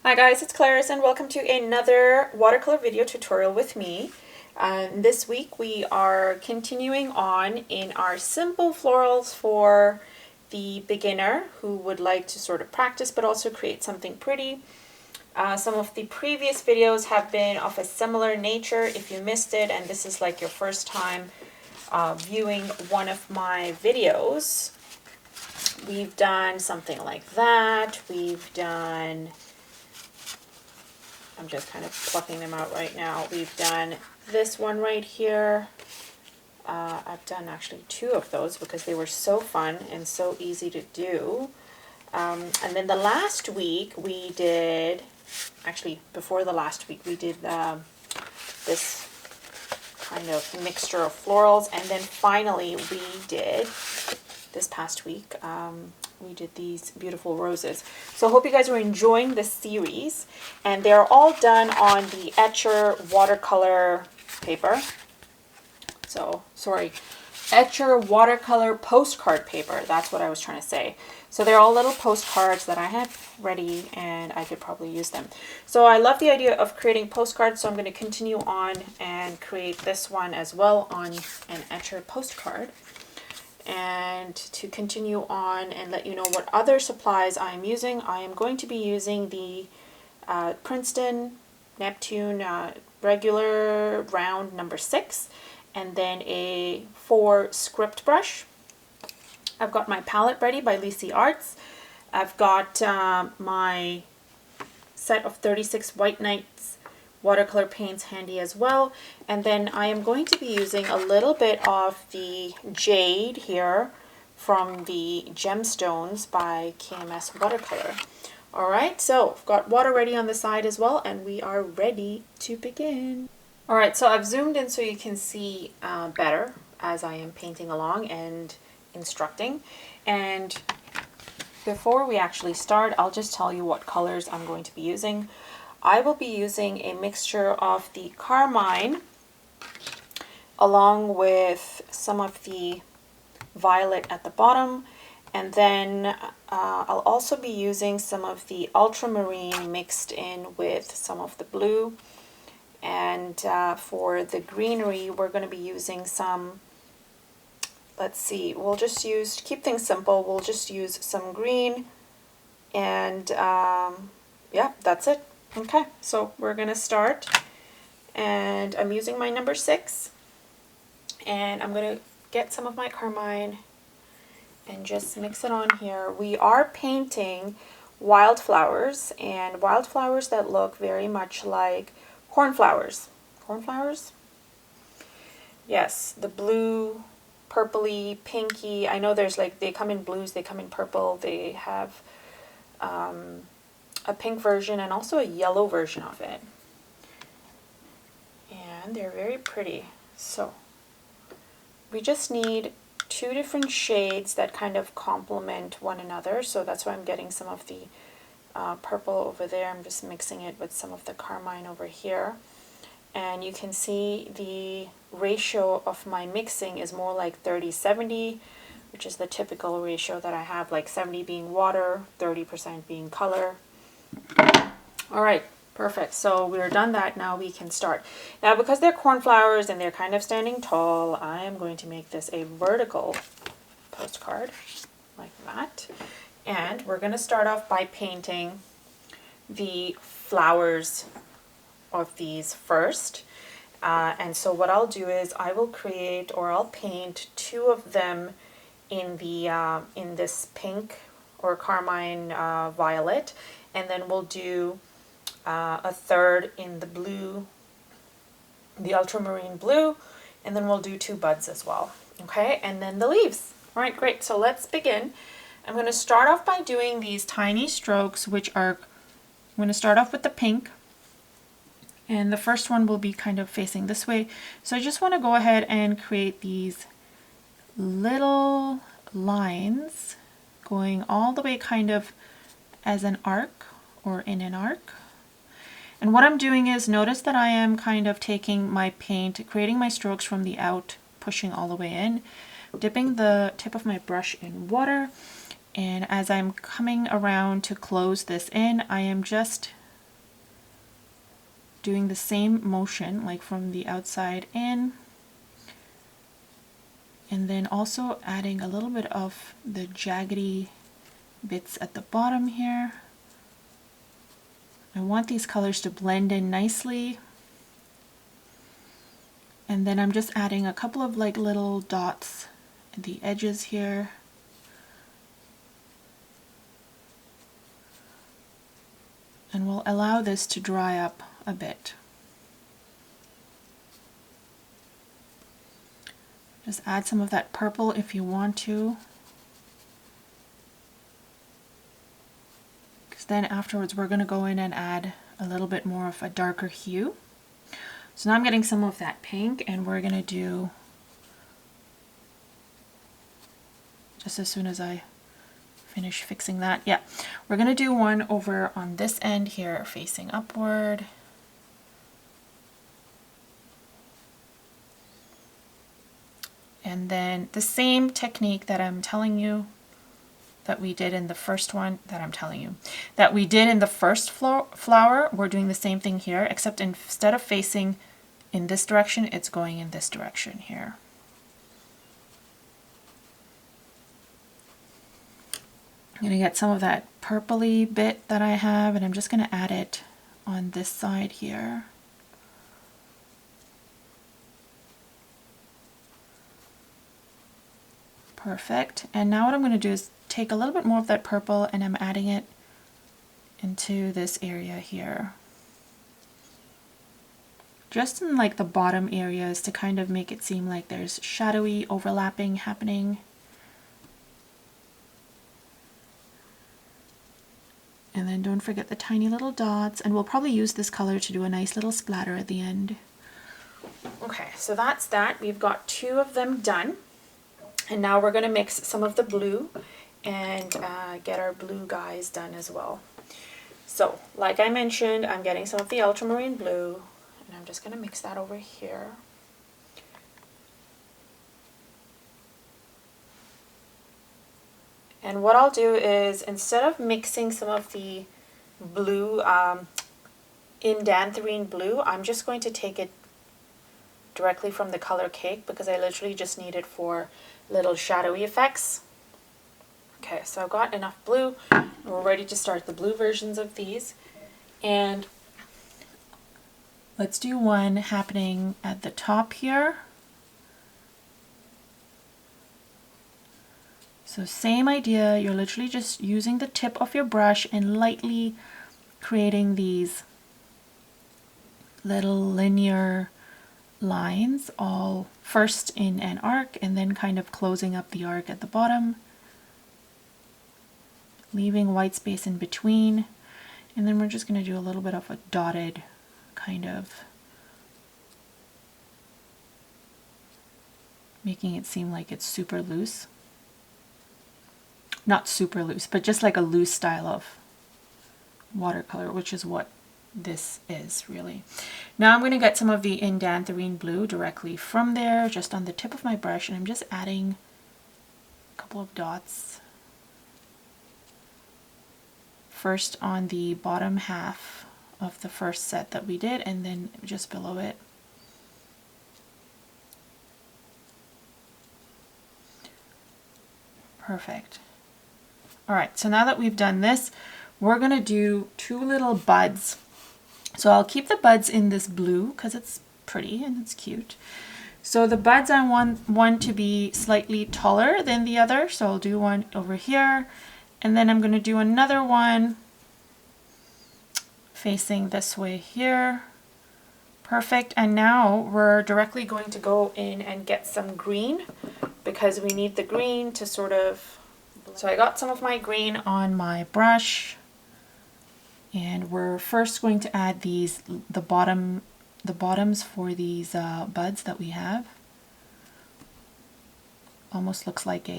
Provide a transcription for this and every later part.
Hi guys, it's Clarice and welcome to another watercolor video tutorial with me. This week we are continuing on in our simple florals for the beginner who would like to sort of practice but also create something pretty. Some of the previous videos have been of a similar nature. If you missed it and this is like your first time viewing one of my videos, we've done something like that. We've done, I'm just kind of plucking them out right now. We've done this one right here. I've done actually two of those because they were so fun and so easy to do. And then the last week we did, actually before the last week we did this kind of mixture of florals, and then finally we did, this past week, we did these beautiful roses. So I hope you guys are enjoying this series, and they're all done on the Etchr watercolor paper. So, sorry, Etchr watercolor postcard paper. That's what I was trying to say. So they're all little postcards that I have ready and I could probably use them. So I love the idea of creating postcards, so I'm going to continue on and create this one as well on an Etchr postcard. And to continue on and let you know what other supplies I'm using, I am going to be using the Princeton Neptune regular round number 6, and then a 4 script brush. I've got my palette ready by ZenART. I've got my set of 36 White Nights watercolor paints handy as well, and then I am going to be using a little bit of the jade here from the gemstones by KMS Watercolour. Alright, so I've got water ready on the side as well, and we are ready to begin. Alright, so I've zoomed in so you can see better as I am painting along and instructing. And before we actually start, I'll just tell you what colors I'm going to be using. I will be using a mixture of the carmine along with some of the violet at the bottom, and then I'll also be using some of the ultramarine mixed in with some of the blue. And for the greenery, we're going to be using some, let's see, we'll just use, keep things simple, we'll just use some green, and yeah, that's it. Okay, so we're going to start, and I'm using my number 6, and I'm going to get some of my carmine and just mix it on here. We are painting wildflowers, and wildflowers that look very much like cornflowers. Cornflowers? Yes, the blue, purpley, pinky. I know there's like, they come in blues, they come in purple, they have a pink version and also a yellow version of it, and they're very pretty. So we just need 2 different shades that kind of complement one another, so that's why I'm getting some of the purple over there. I'm just mixing it with some of the carmine over here, and you can see the ratio of my mixing is more like 30-70, which is the typical ratio that I have, like 70 being water, 30% being color. Alright, perfect. So we're done that. Now we can start. Now because they're cornflowers and they're kind of standing tall, I am going to make this a vertical postcard like that. And we're going to start off by painting the flowers of these first. And so what I'll do is I will create, or I'll paint 2 of them in the in this pink or carmine violet, and then we'll do a 3rd in the blue, the ultramarine blue, and then we'll do 2 buds as well. Okay, and then the leaves. All right, great. So let's begin. I'm going to start off by doing these tiny strokes, which are, I'm going to start off with the pink, and the first one will be kind of facing this way. So I just want to go ahead and create these little lines going all the way kind of as an arc or in an arc. And what I'm doing is, notice that I am kind of taking my paint, creating my strokes from the out, pushing all the way in, dipping the tip of my brush in water, and as I'm coming around to close this in, I am just doing the same motion, like from the outside in, and then also adding a little bit of the jaggedy bits at the bottom here. I want these colors to blend in nicely. And then I'm just adding a couple of like little dots at the edges here. And we'll allow this to dry up a bit. Just add some of that purple if you want to. Because then afterwards we're going to go in and add a little bit more of a darker hue. So now I'm getting some of that pink, and we're going to do, just as soon as I finish fixing that, yeah, we're going to do one over on this end here facing upward. And then the same technique that I'm telling you that we did in the first one, that we did in the first flower, we're doing the same thing here, except instead of facing in this direction, it's going in this direction here. I'm going to get some of that purpley bit that I have, and I'm just going to add it on this side here. Perfect. And now what I'm going to do is take a little bit more of that purple, and I'm adding it into this area here. Just in like the bottom areas to kind of make it seem like there's shadowy overlapping happening. And then don't forget the tiny little dots, and we'll probably use this color to do a nice little splatter at the end. Okay, so that's that. We've got 2 of them done. And now we're going to mix some of the blue and get our blue guys done as well. So, like I mentioned, I'm getting some of the ultramarine blue, and I'm just going to mix that over here. And what I'll do is, instead of mixing some of the blue, indanthrene blue, I'm just going to take it directly from the color cake, because I literally just need it for little shadowy effects. Okay, so I've got enough blue, and we're ready to start the blue versions of these. And let's do one happening at the top here. So same idea, you're literally just using the tip of your brush and lightly creating these little linear lines, all first in an arc and then kind of closing up the arc at the bottom, leaving white space in between, and then we're just going to do a little bit of a dotted kind of, making it seem like it's super loose. Not super loose, but just like a loose style of watercolor, which is what this is really. Now I'm going to get some of the indanthrene blue directly from there, just on the tip of my brush, and I'm just adding a couple of dots. First on the bottom half of the first set that we did, and then just below it. Perfect. All right, so now that we've done this, we're going to do 2 little buds. So I'll keep the buds in this blue because it's pretty and it's cute. So the buds, I want one to be slightly taller than the other. So I'll do one over here, and then I'm going to do another one facing this way here. Perfect. And now we're directly going to go in and get some green, because we need the green to sort of, so I got some of my green on my brush. And we're first going to add these, the bottoms for these buds that we have. Almost looks like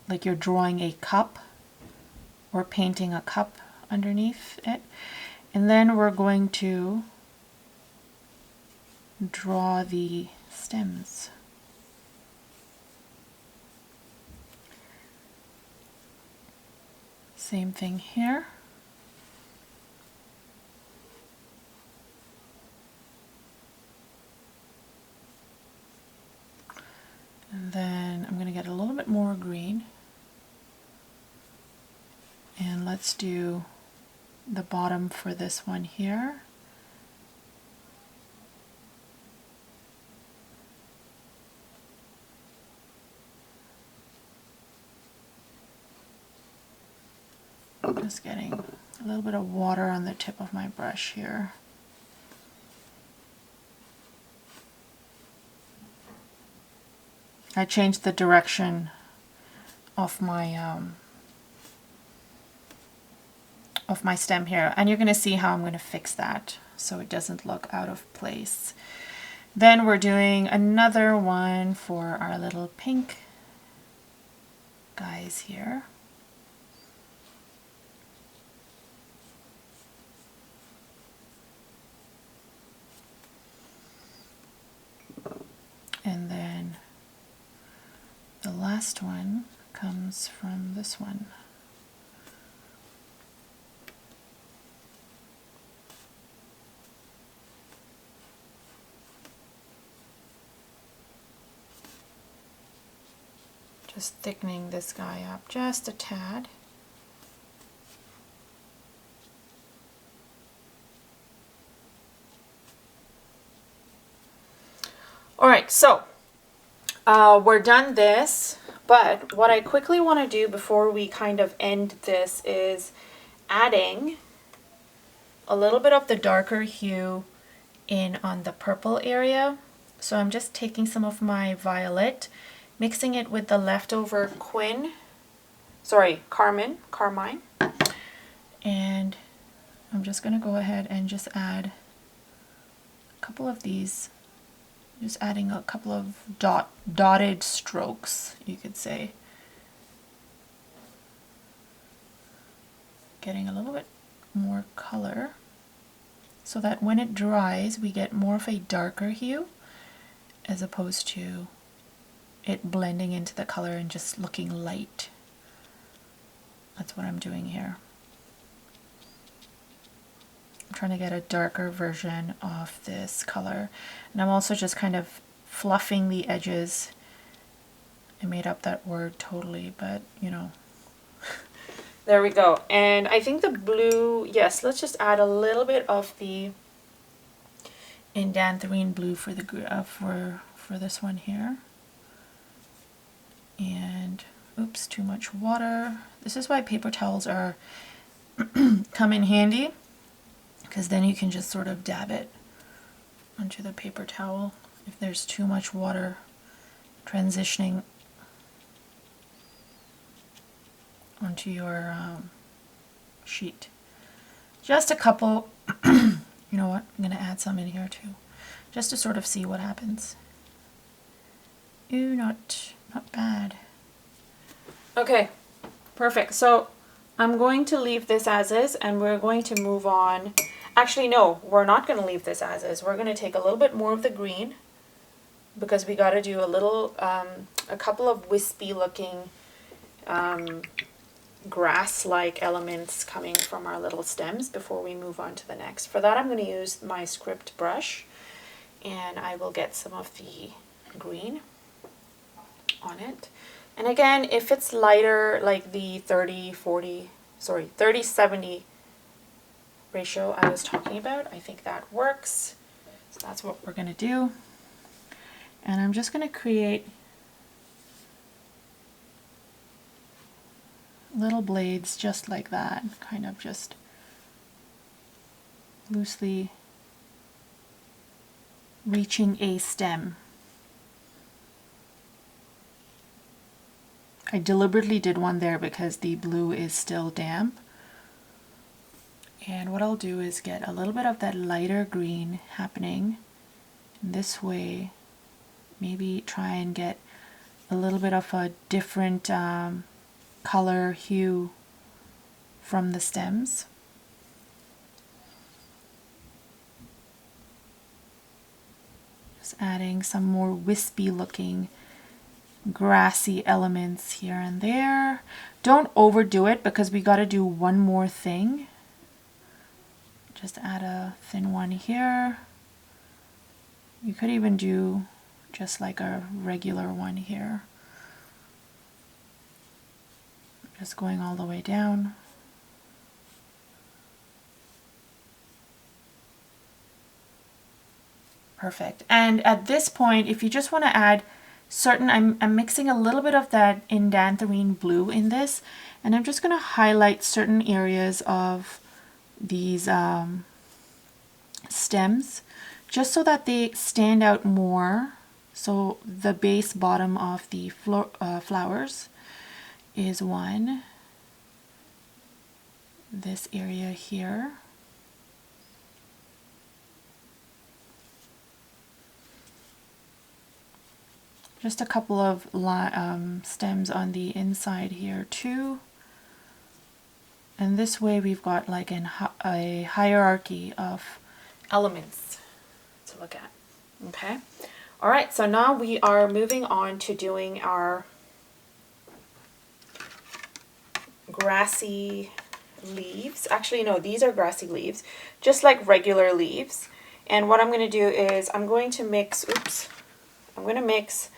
like you're drawing a cup or painting a cup underneath it. And then we're going to draw the stems. Same thing here. let's do the bottom for this one here. Just getting a little bit of water on the tip of my brush here. I changed the direction of my stem here, and you're going to see how I'm going to fix that so it doesn't look out of place. Then we're doing another one for our little pink guys here. And then the last one comes from this one. Just thickening this guy up just a tad. All right, so we're done this, but what I quickly want to do before we kind of end this is adding a little bit of the darker hue in on the purple area. So I'm just taking some of my violet, mixing it with the leftover carmine, and I'm just going to go ahead and just add a couple of these. Just adding a couple of dotted strokes, you could say. Getting a little bit more color so that when it dries, we get more of a darker hue as opposed to it blending into the color and just looking light. That's what I'm doing here. I'm trying to get a darker version of this color, and I'm also just kind of fluffing the edges. I made up that word totally, but you know. There we go. And I think the blue, yes, let's just add a little bit of the indanthrene blue for the for this one here. And oops, too much water. This is why paper towels are come in handy, because then you can just sort of dab it onto the paper towel if there's too much water transitioning onto your sheet. Just a couple. You know what? I'm going to add some in here too, just to sort of see what happens. Ooh, not bad. Okay, perfect. So I'm going to leave this as is, and we're going to move on. Actually, no, we're not going to leave this as is. We're going to take a little bit more of the green, because we got to do a little, a couple of wispy looking grass-like elements coming from our little stems before we move on to the next. For that, I'm going to use my script brush, and I will get some of the green on it. And again, if it's lighter, like the 30-70 ratio I was talking about, I think that works. So that's what we're going to do. And I'm just going to create little blades just like that, kind of just loosely reaching a stem. I deliberately did one there because the blue is still damp. And what I'll do is get a little bit of that lighter green happening this way. Maybe try and get a little bit of a different color hue from the stems. Just adding some more wispy looking grassy elements here and there. Don't overdo it, because we got to do one more thing. Just add a thin one here. You could even do just like a regular one here. Just going all the way down. Perfect. And at this point, if you just want to add certain, I'm mixing a little bit of that indanthrene blue in this, and I'm just going to highlight certain areas of these stems just so that they stand out more. So the base bottom of the flowers is one. This area here. Just a couple of stems on the inside here too. And this way we've got like a hierarchy of elements to look at. Okay. All right, so now we are moving on to doing our grassy leaves. Actually, no, these are grassy leaves, just like regular leaves. And what I'm going to do is I'm going to mix, I'm going to mix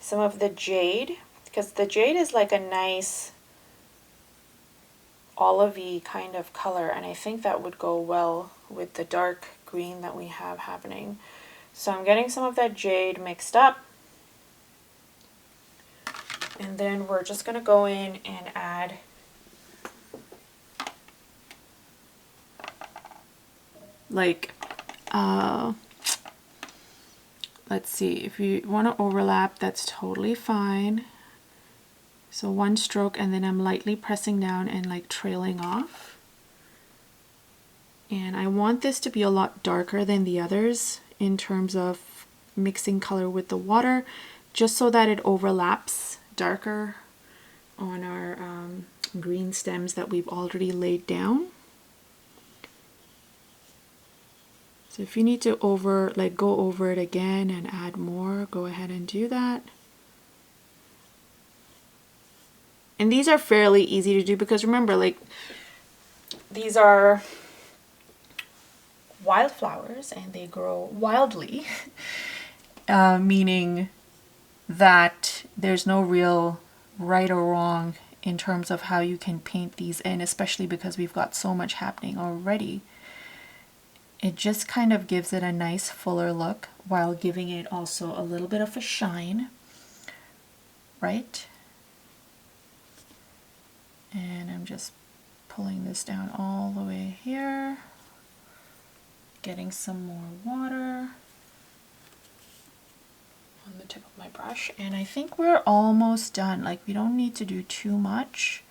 some of the jade, because the jade is like a nice olivey kind of color, and I think that would go well with the dark green that we have happening. So I'm getting some of that jade mixed up, and then we're just going to go in and add like let's see, if you want to overlap, that's totally fine. So one stroke, and then I'm lightly pressing down and like trailing off. And I want this to be a lot darker than the others in terms of mixing color with the water, just so that it overlaps darker on our green stems that we've already laid down. So if you need to go over it again and add more, go ahead and do that. And these are fairly easy to do because remember, like, these are wildflowers and they grow wildly, meaning that there's no real right or wrong in terms of how you can paint these in, especially because we've got so much happening already. It just kind of gives it a nice fuller look while giving it also a little bit of a shine, right? And I'm just pulling this down all the way here, getting some more water on the tip of my brush, and I think we're almost done. Like, we don't need to do too much.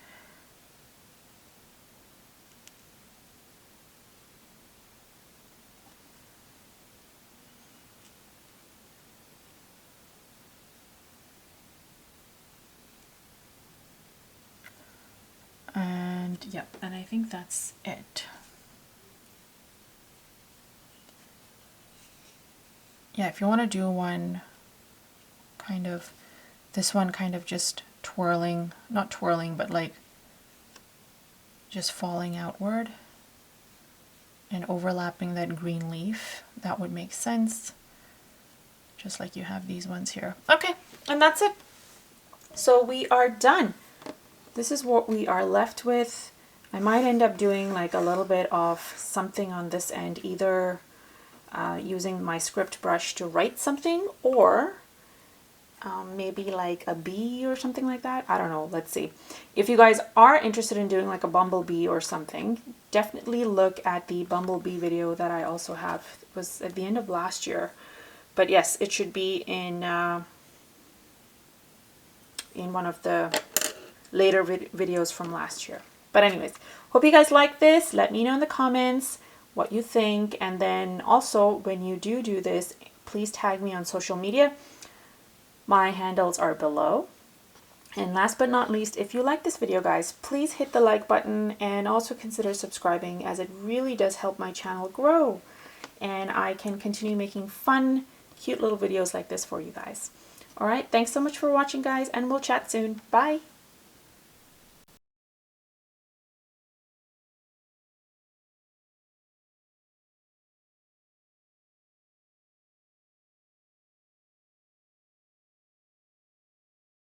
And yep, and I think that's it. Yeah, if you want to do one kind of, this one kind of just twirling, not twirling, but like just falling outward and overlapping that green leaf, that would make sense. Just like you have these ones here. Okay, and that's it. So we are done. This is what we are left with. I might end up doing like a little bit of something on this end, either using my script brush to write something, or maybe like a bee or something like that. I don't know. Let's see. If you guys are interested in doing like a bumblebee or something, definitely look at the bumblebee video that I also have. It was at the end of last year. But yes, it should be in one of the later videos from last year. But anyways, hope you guys like this. Let me know in the comments what you think. And then also, when you do this, please tag me on social media. My handles are below. And last but not least, if you like this video, guys, please hit the like button and also consider subscribing, as it really does help my channel grow. And I can continue making fun, cute little videos like this for you guys. All right, thanks so much for watching, guys, and we'll chat soon. Bye.